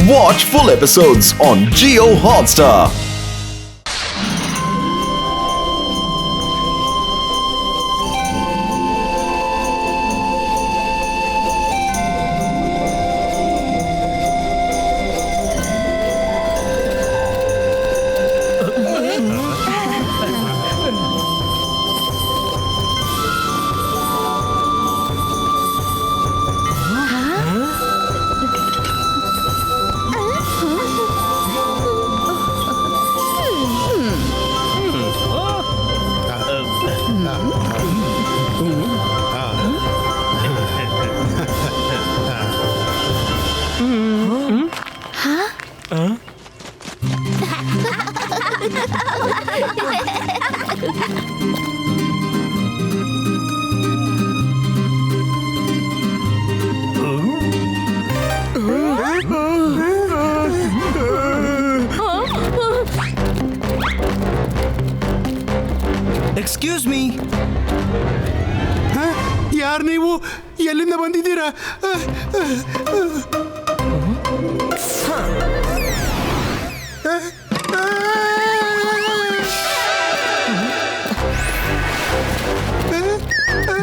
Watch full episodes on Jio Hotstar. Excuse me, ಯಾರು ನೀವು? ಎಲ್ಲಿಂದ ಬಂದಿದ್ದೀರಾ?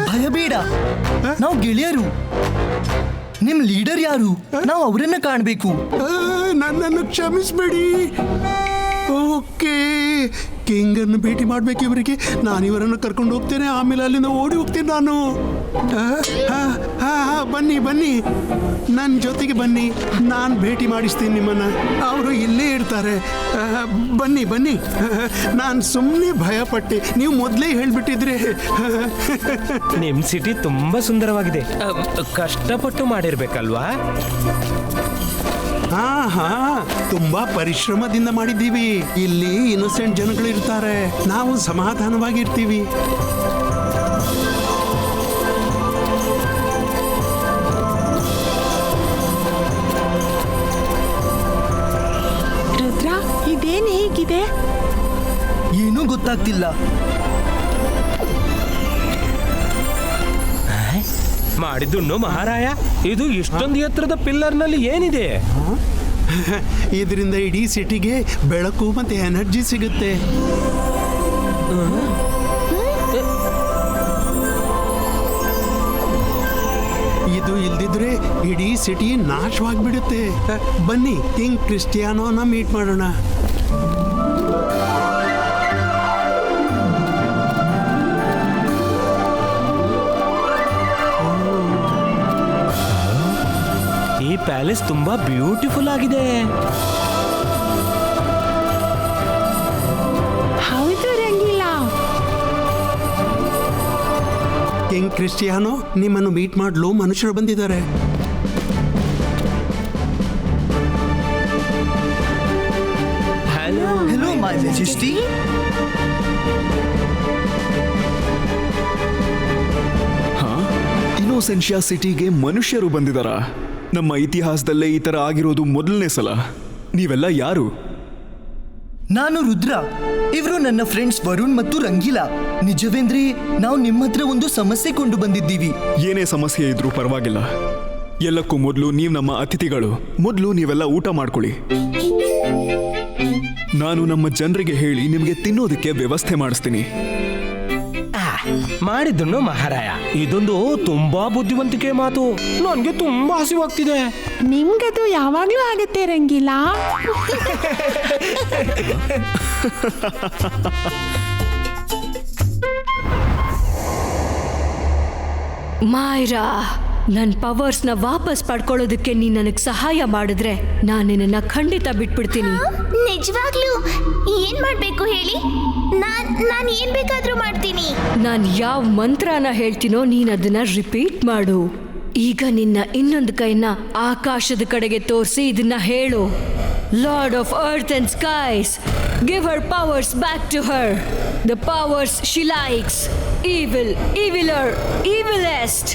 ಭಯ ಬೇಡ, ನಾವು ಗೆಳೆಯರು. ನಿಮ್ ಲೀಡರ್ ಯಾರು? ನಾವು ಅವರನ್ನ ಕಾಣಬೇಕು. ನನ್ನನ್ನು ಕ್ಷಮಿಸ್ಬೇಡಿ. ಓಕೆ, ಕಿಂಗ್ ಅನ್ನು ಭೇಟಿ ಮಾಡ್ಬೇಕು ಇವರಿಗೆ. ನಾನು ಇವರನ್ನು ಕರ್ಕೊಂಡು ಹೋಗ್ತೇನೆ, ಆಮೇಲೆ ಅಲ್ಲಿಂದ ಓಡಿ ಹೋಗ್ತೇನೆ ನಾನು. ಬನ್ನಿ ಬನ್ನಿ, ನನ್ನ ಜೊತೆಗೆ ಬನ್ನಿ, ನಾನು ಭೇಟಿ ಮಾಡಿಸ್ತೀನಿ ನಿಮ್ಮನ್ನ. ಅವರು ಇಲ್ಲೇ ಇರ್ತಾರೆ. ಬನ್ನಿ ಬನ್ನಿ. ನಾನು ಸುಮ್ಮನೆ ಭಯಪಟ್ಟೆ, ನೀವು ಮೊದಲೇ ಹೇಳ್ಬಿಟ್ಟಿದ್ರೆ. ನಿಮ್ ಸಿಟಿ ತುಂಬಾ ಸುಂದರವಾಗಿದೆ. ಕಷ್ಟಪಟ್ಟು ಮಾಡಿರ್ಬೇಕಲ್ವಾ? ಹಾ, ತುಂಬಾ ಪರಿಶ್ರಮದಿಂದ ಮಾಡಿದ್ದೀವಿ. ಇಲ್ಲಿ ಇನ್ನೋಸೆಂಟ್ ಜನಗಳು ಇರ್ತಾರೆ, ನಾವು ಸಮಾಧಾನವಾಗಿರ್ತೀವಿ. ರುದ್ರ, ಇದೇನು ಹೇಗಿದೆ? ಏನೂ ಗೊತ್ತಾಗ್ತಿಲ್ಲ. ಮಾಡಿದ್ದುಣ್ಣು ಮಹಾರಾಯ, ಇದು ಇಷ್ಟೊಂದು ಎತ್ತರದ ಪಿಲ್ಲರ್ ನಲ್ಲಿ ಏನಿದೆ? ಇದರಿಂದ ಇಡೀ ಸಿಟಿಗೆ ಬೆಳಕು ಮತ್ತೆ ಎನರ್ಜಿ ಸಿಗುತ್ತೆ. ಇದು ಇಲ್ದಿದ್ರೆ ಇಡೀ ಸಿಟಿ ನಾಶವಾಗ್ಬಿಡುತ್ತೆ. ಬನ್ನಿ, ಕಿಂಗ್ ಕ್ರಿಸ್ಟಿಯಾನೋನ ಮೀಟ್ ಮಾಡೋಣ. ಈ ಪ್ಯಾಲೇಸ್ ತುಂಬಾ ಬ್ಯೂಟಿಫುಲ್ ಆಗಿದೆ. ಹೌದು ರಂಗಿಲ್ಲ. ಕಿಂಗ್ ಕ್ರಿಸ್ಟಿಯಾನೋ, ನಿಮ್ಮನ್ನು ಮೀಟ್ ಮಾಡಲು ಮನುಷ್ಯರು ಬಂದಿದ್ದಾರೆ. Hello hello my majesty. Innocentia ಸಿಟಿಗೆ ಮನುಷ್ಯರು ಬಂದಿದಾರ? ನಮ್ಮ ಇತಿಹಾಸದಲ್ಲೇ ಈ ತರ ಆಗಿರೋದು ಮೊದಲನೇ ಸಲ. ನೀವೆಲ್ಲ ಯಾರು? ನಾನು ರುದ್ರ. ಇವರು ನನ್ನ ಫ್ರೆಂಡ್ಸ್ ವರುಣ್ ಮತ್ತು ರಂಗೀಲಾ. ನಿಜವೇಂದ್ರೆ ನಾವು ನಿಮ್ಮ ಹತ್ರ ಒಂದು ಸಮಸ್ಯೆ ಕೊಂಡು ಬಂದಿದ್ದೀವಿ. ಏನೇ ಸಮಸ್ಯೆ ಇದ್ರೂ ಪರವಾಗಿಲ್ಲ. ಎಲ್ಲಕ್ಕೂ ಮೊದಲು ನೀವು ನಮ್ಮ ಅತಿಥಿಗಳು. ಮೊದಲು ನೀವೆಲ್ಲ ಊಟ ಮಾಡ್ಕೊಳ್ಳಿ. ನಾನು ನಮ್ಮ ಜನರಿಗೆ ಹೇಳಿ ನಿಮಗೆ ತಿನ್ನೋದಕ್ಕೆ ವ್ಯವಸ್ಥೆ ಮಾಡಿಸ್ತೀನಿ. ಮಾಡಿದ್ದುಣ್ಣು ಮಹಾರಾಯ, ಇದೊಂದು ತುಂಬಾ ಬುದ್ಧಿವಂತಿಕೆ ಮಾತು. ನನ್ಗೆ ತುಂಬಾ ಹಸಿವಾಗ್ತಿದೆ. ನಿಮ್ಗದು ಯಾವಾಗ್ಲೂ ಆಗುತ್ತೆ ರಂಗಿಲ್ಲ. ಮಾಯ್ರಾ, ನನ್ನ ಪವರ್ಸ್ನ ವಾಪಸ್ ಪಡ್ಕೊಳ್ಳೋದಕ್ಕೆ ನೀನು ನನಗೆ ಸಹಾಯ ಮಾಡಿದ್ರೆ ನಾನು ನಿನ್ನನ್ನು ಖಂಡಿತ ಬಿಟ್ಬಿಡ್ತೀನಿ. ನಿಜವಾಗ್ಲೂ ಏನ್ ಮಾಡ್ಬೇಕು ಹೇಳಿ? ನಾನು ಏನ್ ಬೇಕಾದ್ರೂ ಮಾಡ್ತೀನಿ. ನಾನು ಯಾವ ಮಂತ್ರನ ಹೇಳ್ತೀನೋ ನೀನು ಅದನ್ನ ರಿಪೀಟ್ ಮಾಡು. ಈಗ ನಿನ್ನ ಇನ್ನೊಂದು ಕೈನ ಆಕಾಶದ ಕಡೆಗೆ ತೋರಿಸಿ ಇದನ್ನ ಹೇಳು. Lord of earth and skies, give her powers back to her. The powers she likes. Evil, eviler, evilest.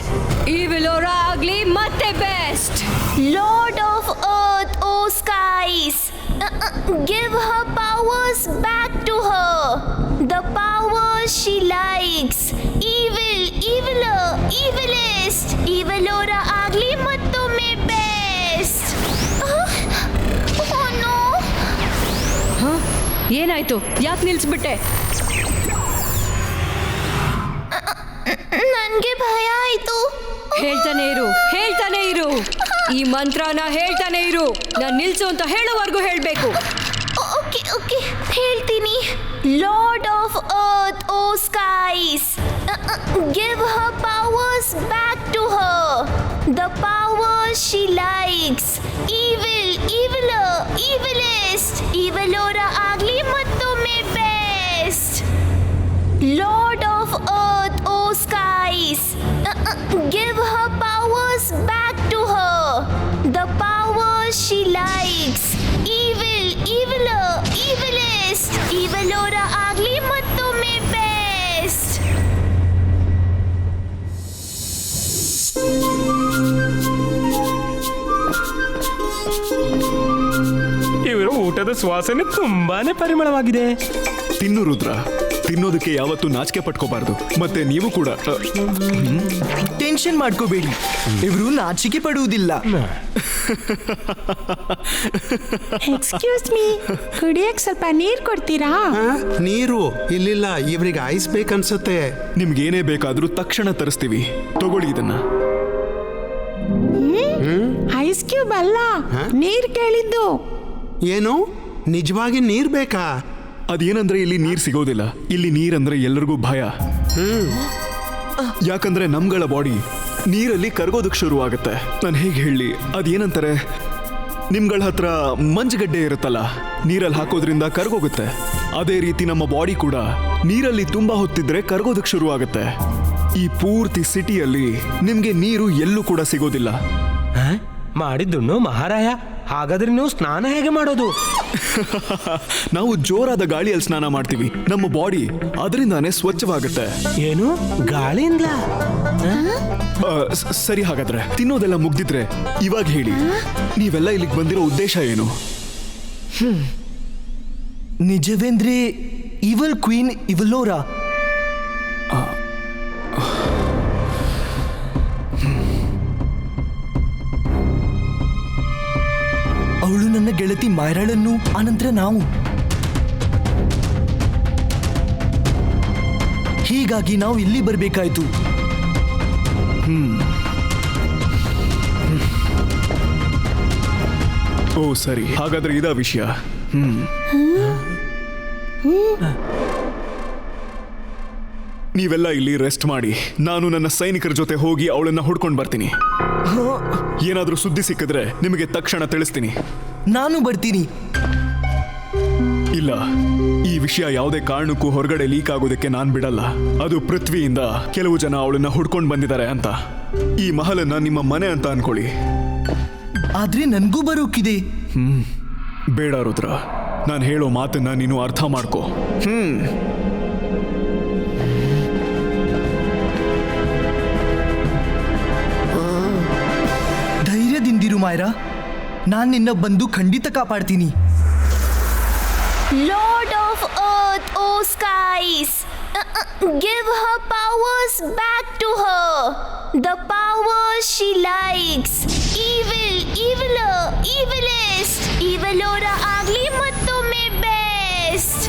ಈವಿಲೋರ ಆಗ್ಲಿ ಮತ್ತೆ best. Lord of earth, oh skies, give her powers back to her. The powers she likes. Evil, eviler, evilest. ಈವಿಲೋರ ugly ಮತ್ತೊಮ್ಮೆ best. ಏನಾಯ್ತು? ಯಾಕೆ ನಿಲ್ಸ್ಬಿಟ್ಟೆ? ನನ್ಗೆ ಭಯ ಆಯ್ತು. ಹೇಳ್ತಾನೆ ಇರು. ಈ ಮಂತ್ರನ ಹೇಳ್ತಾನೆ ಇರು. ನಾನ್ ನಿಲ್ಸು ಅಂತ ಹೇಳೋವರೆಗೂ ಹೇಳ್ಬೇಕು. ಓಕೆ ಹೇಳ್ತೀನಿ. Lord of earth, oh skies, give her powers back to her. The powers she likes. Evilest, ಈವಲೋರ ಆಗ್ಲಿ ಮತ್ತೊಮ್ಮೆ best. Lord of Earth, oh skies, give her powers back to her. The powers she likes. Evilest, evilora agli mattomme best. ಇವರ ಊಟದ ಸುವಾಸನೆ ತುಂಬಾನೇ ಪರಿಮಳವಾಗಿದೆ. ತಿನ್ನು ರುದ್ರ, ತಿನ್ನೋದಕ್ಕೆ ಯಾವತ್ತೂ ನಾಚಿಕೆ ಪಟ್ಕೋಬಾರ್ದು. ಮತ್ತೆ ನೀವು ಕೂಡ ಟೆನ್ಷನ್ ಮಾಡ್ಕೋಬೇಡಿ, ಇವರು ನಾಚಿಕೆ ಪಡುವುದಿಲ್ಲ. ಎಕ್ಸ್ಕ್ಯೂಸ್ ಮೀ, ಕುಡಿಯಕ್ ಸ್ವಲ್ಪ ನೀರ್ ಕೊಡ್ತೀರಾ? ನೀರು ಇಲ್ಲಿಲ್ಲ, ಇವ್ರಿಗೆ ಐಸ್ ಬೇಕನ್ಸುತ್ತೆ. ನಿಮ್ಗೇನೇ ಬೇಕಾದ್ರೂ ತಕ್ಷಣ ತರಿಸ್ತೀವಿ, ತಗೊಳ್ಳಿ ಇದನ್ನ. ಐಸ್ ಕ್ಯೂಬ್ ಅಲ್ಲ, ನೀರ್ ಕೇಳಿದ್ದು. ಏನು, ನಿಜವಾಗಿ ನೀರ್ ಬೇಕಾ? ಅದೇನಂದ್ರೆ ಇಲ್ಲಿ ನೀರ್ ಸಿಗೋದಿಲ್ಲ. ಇಲ್ಲಿ ನೀರಂದ್ರೆ ಎಲ್ಲರಿಗೂ ಭಯ. ಯಾಕಂದ್ರೆ ನಮ್ಗಳ ಬಾಡಿ ನೀರಲ್ಲಿ ಕರಗೋದಕ್ಕೆ ಶುರು ಆಗುತ್ತೆ. ನಾನು ಹೇಗೆ ಹೇಳಿ, ಅದೇನಂತಾರೆ, ನಿಮ್ಗಳ ಹತ್ರ ಮಂಜುಗಡ್ಡೆ ಇರುತ್ತಲ್ಲ, ನೀರಲ್ಲಿ ಹಾಕೋದ್ರಿಂದ ಕರಗೋಗುತ್ತೆ. ಅದೇ ರೀತಿ ನಮ್ಮ ಬಾಡಿ ಕೂಡ ನೀರಲ್ಲಿ ತುಂಬಾ ಹೊತ್ತಿದ್ರೆ ಕರಗೋದಕ್ಕೆ ಶುರು ಆಗುತ್ತೆ. ಈ ಪೂರ್ತಿ ಸಿಟಿಯಲ್ಲಿ ನಿಮ್ಗೆ ನೀರು ಎಲ್ಲೂ ಕೂಡ ಸಿಗೋದಿಲ್ಲ. ಮಾಡಿದ್ದುಣ್ಣು ಮಹಾರಾಯ. ಹಾಗಾದ್ರೆ ನೀವು ಸ್ನಾನ ಹೇಗೆ ಮಾಡೋದು? ನಾವು ಜೋರಾದ ಗಾಳಿಯಲ್ಲಿ ಸ್ನಾನ ಮಾಡ್ತೀವಿ. ನಮ್ಮ ಬಾಡಿ ಅದರಿಂದಾನೇ ಸ್ವಚ್ಛವಾಗುತ್ತೆ. ಏನು, ಗಾಳಿಯಿಂದಲಾ? ಸರಿ, ಹಾಗಾದ್ರೆ ತಿನ್ನೋದೆಲ್ಲ ಮುಗ್ದಿದ್ರೆ ಇವಾಗ ಹೇಳಿ, ನೀವೆಲ್ಲ ಇಲ್ಲಿಗೆ ಬಂದಿರೋ ಉದ್ದೇಶ ಏನು? ನಿಜವೇಂದ್ರೆ ಇವಲ್ ಕ್ವೀನ್ ಇವಲೋರಾ ಅವಳು ನನ್ನ ಗೆಳತಿ ಮೈರಾಳನ್ನು, ಆನಂತರ ನಾವು. ಹೀಗಾಗಿ ನಾವು ಇಲ್ಲಿ ಬರಬೇಕಾಯ್ತು. ಓ ಸರಿ, ಹಾಗಾದ್ರೆ ಇದಾ ವಿಷಯ. ನೀವೆಲ್ಲ ಇಲ್ಲಿ ರೆಸ್ಟ್ ಮಾಡಿ, ನಾನು ನನ್ನ ಸೈನಿಕರ ಜೊತೆ ಹೋಗಿ ಅವಳನ್ನ ಹುಡ್ಕೊಂಡು ಬರ್ತೀನಿ. ಏನಾದ್ರೂ ಸುದ್ದಿ ಸಿಕ್ಕಿದ್ರೆ ನಿಮಗೆ ತಕ್ಷಣ ತಿಳಿಸ್ತೀನಿ. ನಾನು ಬರ್ತೀನಿ. ಇಲ್ಲ, ಈ ವಿಷಯ ಯಾವುದೇ ಕಾರಣಕ್ಕೂ ಹೊರಗಡೆ ಲೀಕ್ ಆಗೋದಕ್ಕೆ ನಾನು ಬಿಡಲ್ಲ. ಅದು ಪೃಥ್ವಿಯಿಂದ ಕೆಲವು ಜನ ಅವಳನ್ನ ಹುಡ್ಕೊಂಡು ಬಂದಿದ್ದಾರೆ ಅಂತ. ಈ ಮಹಲನ್ನ ನಿಮ್ಮ ಮನೆ ಅಂತ ಅನ್ಕೊಳ್ಳಿ. ಆದ್ರೆ ನನ್ಗೂ ಬರೋಕಿದೆ. ಬೇಡ ರುದ್ರ, ನಾನು ಹೇಳೋ ಮಾತನ್ನ ನೀನು ಅರ್ಥ ಮಾಡ್ಕೋ. ಧೈರ್ಯದಿಂದಿರು ಮೈರಾ, ನಾನು ನಿನ್ನ ಬಂದು ಖಂಡಿತ ಕಾಪಾಡ್ತೀನಿ. Lord of Earth, oh skies, give her powers back to her. The powers she likes. Evilest, evilora agli mattomme best.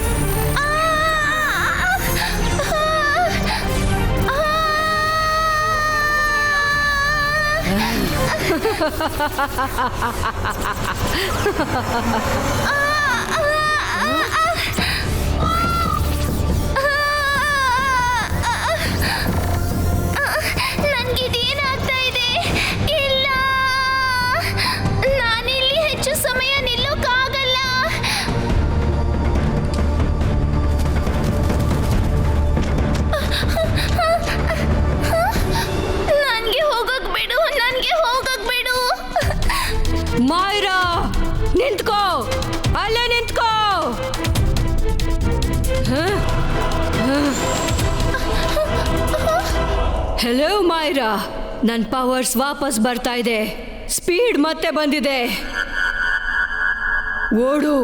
ನನ್ಗಿದೇನಾಗ್ತಾ ಇದೆ? ಇಲ್ಲ, ನಾನಿಲ್ಲಿ ಹೆಚ್ಚು ಸಮಯ ನಿಲ್ಲೋಕ್ಕಾಗಲ್ಲ. ನನ್ಗೆ ಹೋಗಕ್ ಬಿಡು. ಮೈರಾ, ನಿಂತ್ಕೋ, ಅಲ್ಲೇ ನಿಂತ್ಕೋ. ಹೆಲೋ ಮೈರಾ, ನನ್ನ ಪವರ್ಸ್ ವಾಪಸ್ ಬರ್ತಾ ಇದೆ. ಸ್ಪೀಡ್ ಮತ್ತೆ ಬಂದಿದೆ. ಓಡು,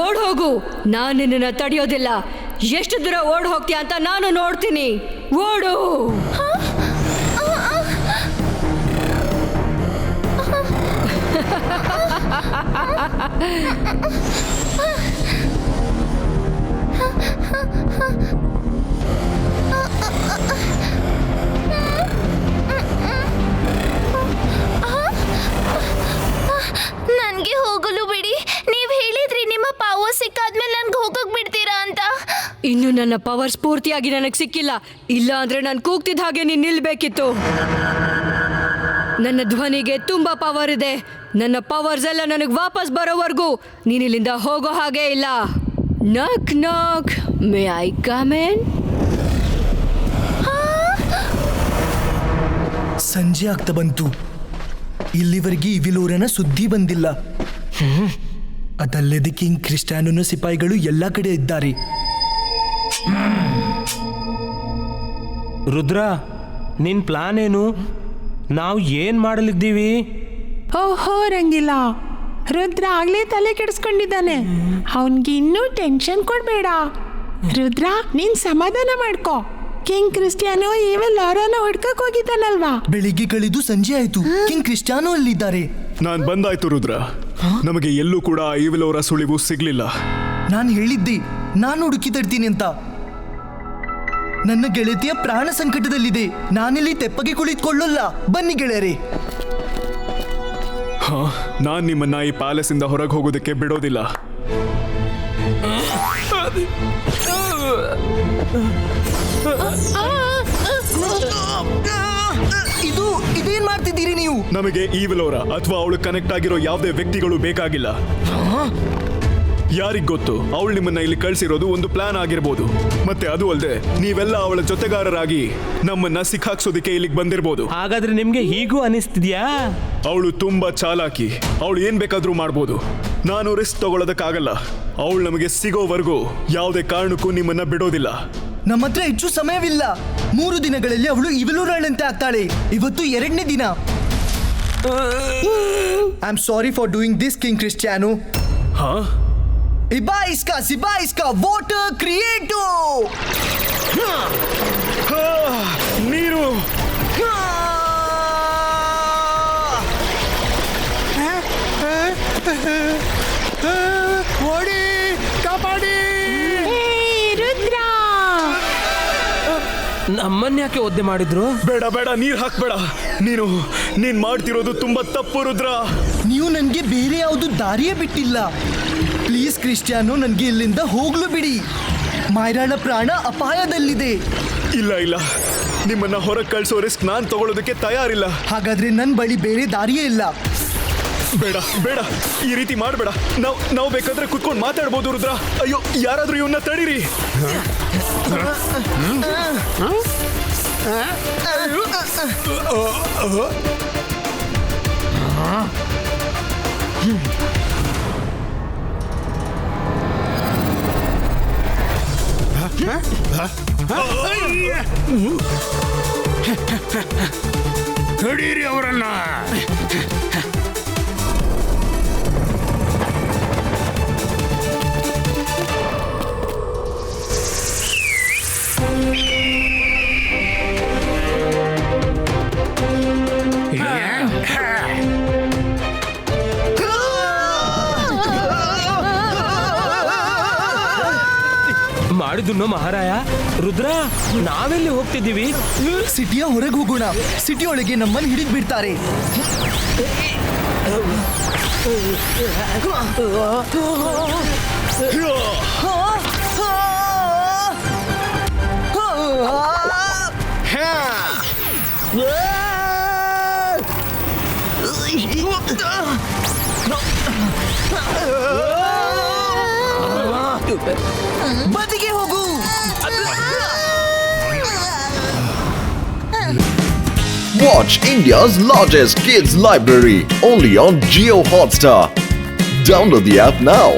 ಓಡ್ ಹೋಗು. ನಾನು ನಿನ್ನನ್ನು ತಡೆಯೋದಿಲ್ಲ. ಎಷ್ಟು ದೂರ ಓಡ್ ಹೋಗ್ತೀಯ ಅಂತ ನಾನು ನೋಡ್ತೀನಿ. ಓಡು. ನನ್ಗೆ ಹೋಗಲು ಬಿಡಿ. ನೀವ್ ಹೇಳಿದ್ರಿ ನಿಮ್ಮ ಪವರ್ ಸಿಕ್ಕಾದ್ಮೇಲೆ ನನ್ಗೆ ಹೋಗಕ್ ಬಿಡ್ತೀರಾ ಅಂತ. ಇನ್ನು ನನ್ನ ಪವರ್ ಸ್ಫೂರ್ತಿಯಾಗಿ ನನಗೆ ಸಿಕ್ಕಿಲ್ಲ. ಇಲ್ಲ ಅಂದ್ರೆ ನಾನು ಕೂಗ್ತಿದ್ದ ಹಾಗೆ ನೀನ್ ನಿಲ್ಬೇಕಿತ್ತು. ನನ್ನ ಧ್ವನಿಗೆ ತುಂಬಾ ಪವರ್ ಇದೆ. ನನ್ನ ಪವರ್ಸ್ ಎಲ್ಲ ನನಗೆ ವಾಪಸ್ ಬರೋವರೆಗೂ ನೀನ್ ಇಲ್ಲಿಂದ ಹೋಗೋ ಹಾಗೆ ಇಲ್ಲ. ನಾಕ್ ನಾಕ್, ಮೇ ಐ ಕಮ್ ಇನ್? ಸಂಜೆ ಆಗ್ತಾ ಬಂತು. ಇಲ್ಲಿವರೆಗೆ ಇವಿಲೋರನ ಸುದ್ದಿ ಬಂದಿಲ್ಲ. ಅದಲ್ಲದೆ ಕಿಂಗ್ ಕ್ರಿಸ್ಟಿಯಾನೋನ ಸಿಪಾಯಿಗಳು ಎಲ್ಲ ಕಡೆ ಇದ್ದಾರೆ. ರುದ್ರ, ನಿನ್ ಪ್ಲಾನ್ ಏನು? ನಾವು ಏನ್ ಮಾಡಲಿದ್ದೀವಿ? ಓಹೋ ರಂಗಿಲ್ಲ, ರುದ್ರ ಆಗ್ಲೇ ತಲೆ ಕೆಡಿಸ್ಕೊಂಡಿದ್ದಾನೆ. ಅವನ್ಗೆ ಇನ್ನೂ ಟೆನ್ಷನ್ ಕೊಡ್ಬೇಡ. ರುದ್ರ, ನೀನ್ ಸಮಾಧಾನ ಮಾಡ್ಕೋ. ಕಿಂಗ್ ಕ್ರಿಸ್ಟಿಯಾನೋ ಲಾರಾನ ಹೊಡ್ಕಕ್ ಹೋಗಿದ್ದಾನಲ್ವಾ? ಬೆಳಿಗ್ಗೆ ಕಳೆದು ಸಂಜೆ ಆಯ್ತು. King Cristiano ಅಲ್ಲಿದ್ದಾರೆ. ನಾನ್ ಬಂದಾಯ್ತು ರುದ್ರ. ನಮಗೆ ಎಲ್ಲೂ ಕೂಡ ಈವಿಲೋರ ಸುಳಿವು ಸಿಗ್ಲಿಲ್ಲ. ನಾನು ಹೇಳಿದ್ದೆ ನಾನು ಹುಡುಕಿದಡ್ತೀನಿ ಅಂತ. ನನ್ನ ಗೆಳತಿಯ ಪ್ರಾಣ ಸಂಕಟದಲ್ಲಿದೆ. ನಾನಿಲ್ಲಿ ತೆಪ್ಪಗೆ ಕುಳಿತುಕೊಳ್ಳಲ್ಲ. ಬನ್ನಿ ಗೆಳೆಯರೇ. ನಾನ್ ನಿಮ್ಮನ್ನ ಈ ಪ್ಯಾಲೇಸ್ ಇಂದ ಹೊರಗೆ ಹೋಗೋದಕ್ಕೆ ಬಿಡೋದಿಲ್ಲ. ಇದೇನ್ ಮಾಡ್ತಿದ್ದೀರಿ ನೀವು? ನಮಗೆ ಈವಿಲೋರ ಅಥವಾ ಅವಳು ಕನೆಕ್ಟ್ ಆಗಿರೋ ಯಾವುದೇ ವ್ಯಕ್ತಿಗಳು ಬೇಕಾಗಿಲ್ಲ. ಯಾರಿಗ್ ಗೊತ್ತು, ಅವಳು ನಿಮ್ಮನ್ನ ಇಲ್ಲಿ ಕಳ್ಸಿರೋದು ಒಂದು ಪ್ಲಾನ್ ಆಗಿರ್ಬೋದು. ಮತ್ತೆ ಅದು ಅಲ್ಲದೆ ನೀವೆಲ್ಲ ಅವಳ ಜೊತೆಗಾರರಾಗಿ ನಮ್ಮನ್ನ ಸಿಕ್ಕಾಕ್ಸೋದಕ್ಕೆ ಇಲ್ಲಿಗೆ ಬಂದಿರ್ಬೋದು. ಹಾಗಾದ್ರೆ ನಿಮ್ಗೆ ಹೀಗೂ ಅನಿಸ್ತಿದ್ಯಾ? ಅವಳು ತುಂಬಾ ಚಾಲಾಕಿ. ಅವಳು ಏನ್ ಬೇಕಾದ್ರೂ ಮಾಡ್ಬೋದು. ನಾನು ರಿಸ್ಕ್ ತಗೊಳ್ಳೋದಕ್ಕಾಗಲ್ಲ. ಅವಳು ನಮಗೆ ಸಿಗೋವರೆಗೂ ಯಾವುದೇ ಕಾರಣಕ್ಕೂ ನಿಮ್ಮನ್ನ ಬಿಡೋದಿಲ್ಲ. ನಮ್ಮ ಹತ್ರ ಹೆಚ್ಚು ಸಮಯವಿಲ್ಲ. 3 ದಿನಗಳಲ್ಲಿ ಅವಳು ಇವಿಲೋರಾಳಂತೆ ಆಗ್ತಾಳೆ. ಇವತ್ತು 2ನೇ ದಿನ. I am sorry for doing this king Cristiano. ಹಾ, ಸಿಬಾ ವಾಟರ್ ಕ್ರಿಯೇಟೋ. ನೀರು ಓಡಿ, ಕಾಪಾಡಿ. ರುದ್ರ, ನಮ್ಮನ್ನ ಯಾಕೆ ಒದ್ದೆ ಮಾಡಿದ್ರು? ಬೇಡ ಬೇಡ, ನೀರ್ ಹಾಕ್ಬೇಡ. ನೀನ್ ಮಾಡ್ತಿರೋದು ತುಂಬಾ ತಪ್ಪು ರುದ್ರ. ನೀವು ನನಗೆ ಬೇರೆ ಯಾವುದು ದಾರಿಯೇ ಬಿಟ್ಟಿಲ್ಲ. ಪ್ಲೀಸ್ ಕ್ರಿಸ್ಟಿಯಾನೋ, ನನಗೆ ಇಲ್ಲಿಂದ ಹೋಗ್ಲು ಬಿಡಿ. ಮೈರಾಳ ಪ್ರಾಣ ಅಪಾಯದಲ್ಲಿದೆ. ಇಲ್ಲ, ನಿಮ್ಮನ್ನ ಹೊರಗೆ ಕಳ್ಸೋ ರಿಸ್ಕ್ ನಾನ್ ತಗೊಳ್ಳೋದಕ್ಕೆ ತಯಾರಿಲ್ಲ. ಹಾಗಾದ್ರೆ ನನ್ನ ಬಳಿ ಬೇರೆ ದಾರಿಯೇ ಇಲ್ಲ. ಬೇಡ, ಈ ರೀತಿ ಮಾಡಬೇಡ. ನಾವು ಬೇಕಾದ್ರೆ ಕುತ್ಕೊಂಡು ಮಾತಾಡ್ಬೋದು ರುದ್ರ. ಅಯ್ಯೋ, ಯಾರಾದ್ರೂ ಇವನ್ನ ತಡೀರಿ. ತಡೀರಿ ಅವರನ್ನ. ಮಾಡಿದ್ದು ಮಹಾರಾಯ. ರುದ್ರ, ನಾವೆಲ್ಲಿ ಹೋಗ್ತಿದ್ದೀವಿ? ಸಿಟಿಯ ಹೊರಗೆ ಹೋಗೋಣ. ಸಿಟಿ ಒಳಗೆ ನಮ್ಮನ್ನು ಹಿಡಿದು ಬಿಡ್ತಾರೆ. ಬದಿಗೆ ಹೋಗು. Watch India's largest kids library only on Jio Hotstar. Download the app now.